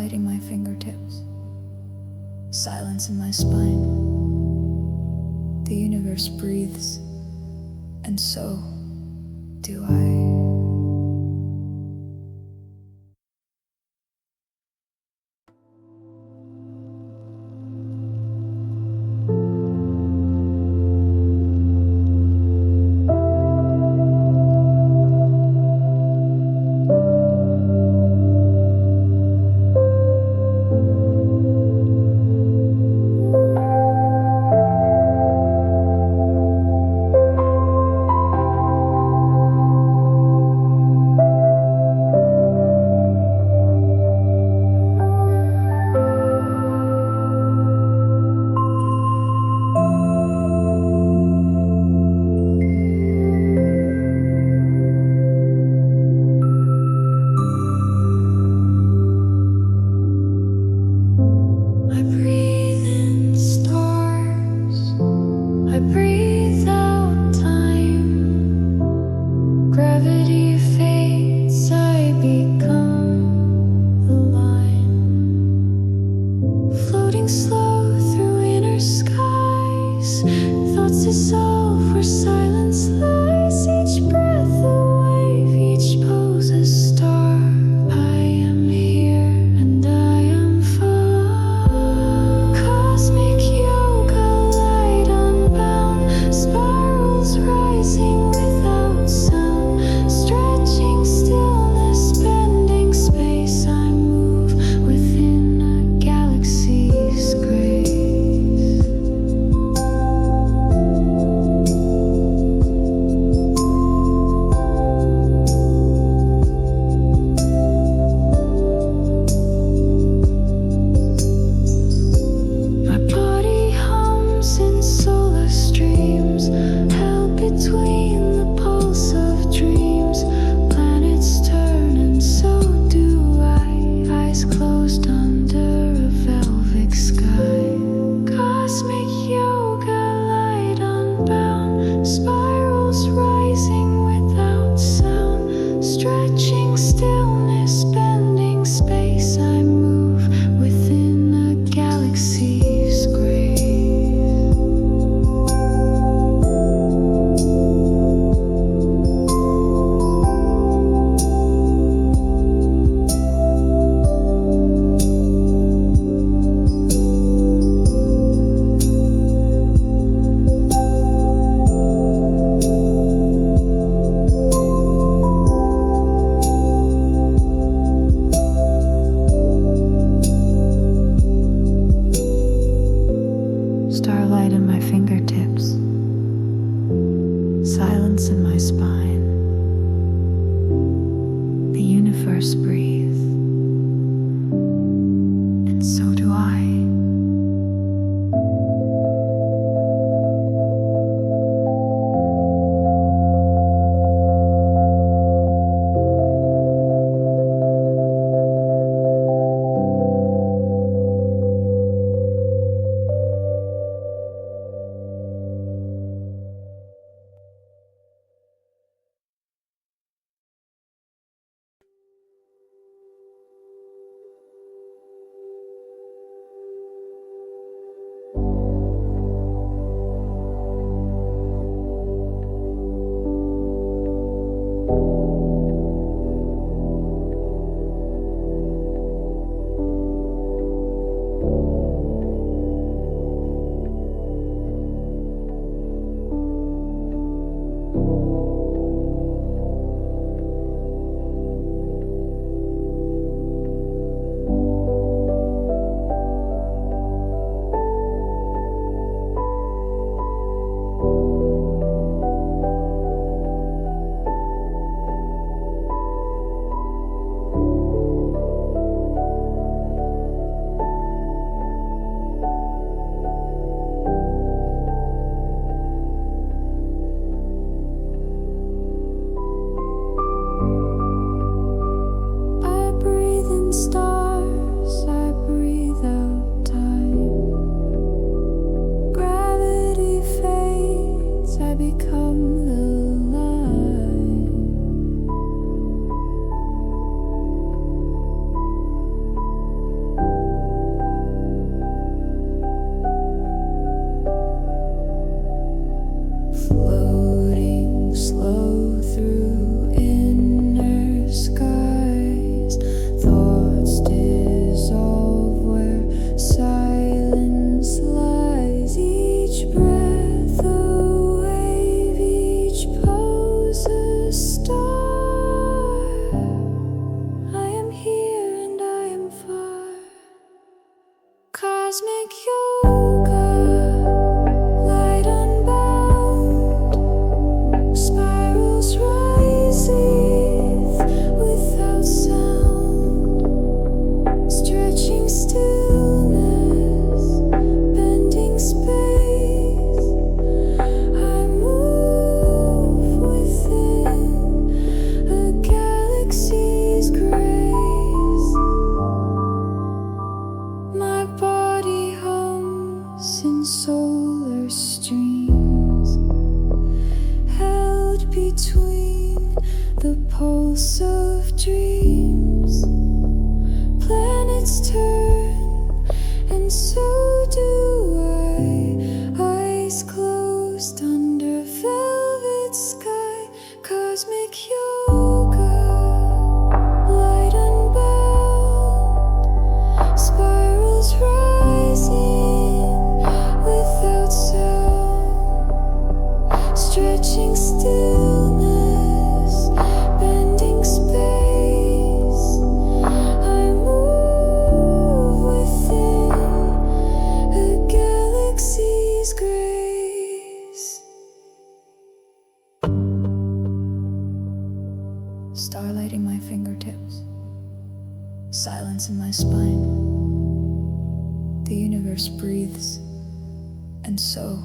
starlighting my fingertips, silence in my spine. The universe breathes, and so do I. Starlight in my fingertips, silence in my spine. The universe breathes, and so do I. Cosmic yoga, light unbound, spirals rising without sound, stretching stillness, bending space. I move within a galaxy's grace. My body hums in solar streams, held between the pulse of dreams. Planets turn, and so do I. Eyes closed under velvet sky. Cosmic yoga, light unbound, spirals rising without sound, stretching stillness, bending space. I move within a galaxy's grace. Starlight in my fingertips, silence in my spine. The universe breathes, and so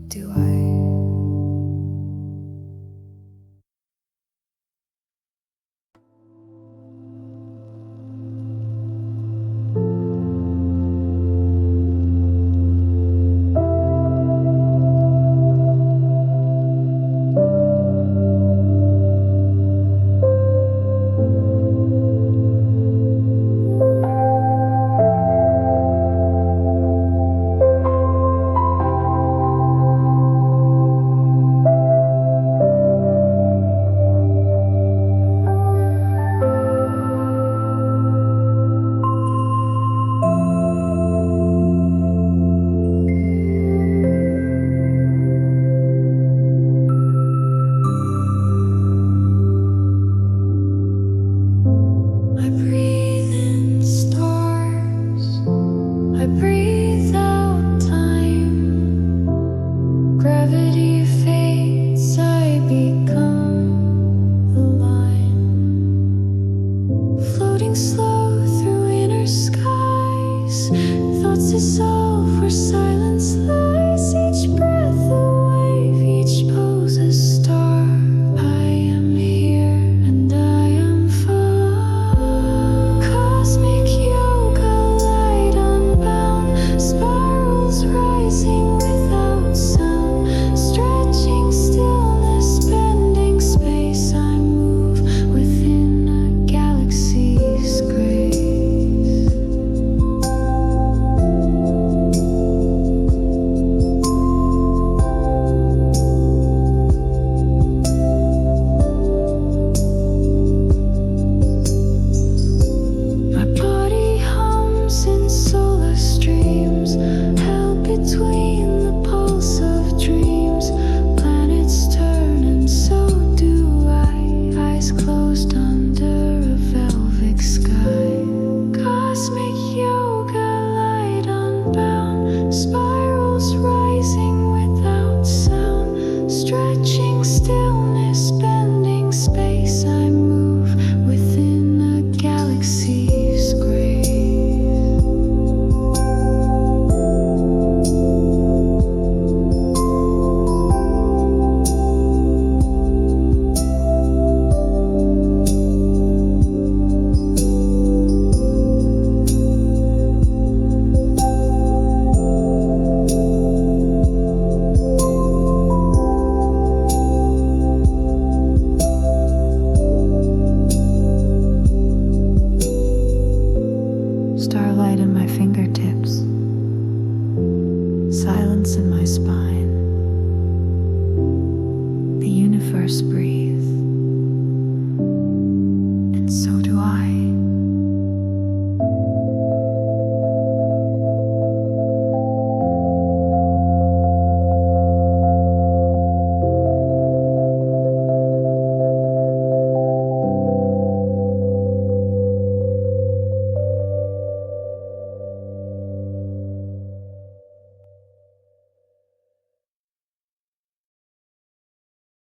do I. I breathe in stars, I breathe out time. Gravity fades, I become the line. Floating slow through inner skies, thoughts dissolve where silence lies. Each breath a wave, each pose a star. I am here and I am far. Cosmic yoga, light unbound, spirals rising without sound, stretching stillness, bending space. I move within a galaxy's grace. My body hums in solar streams, held between the pulse of dreams. Planets turn, and so do I. Eyes closed under a velvet sky. Cosmic yoga, light unbound, spirals rising without sound, stretching stillness, bending space. I move within a galaxy's grace. Starlight in my fingertips, silence in my spine. The universe breathes, and so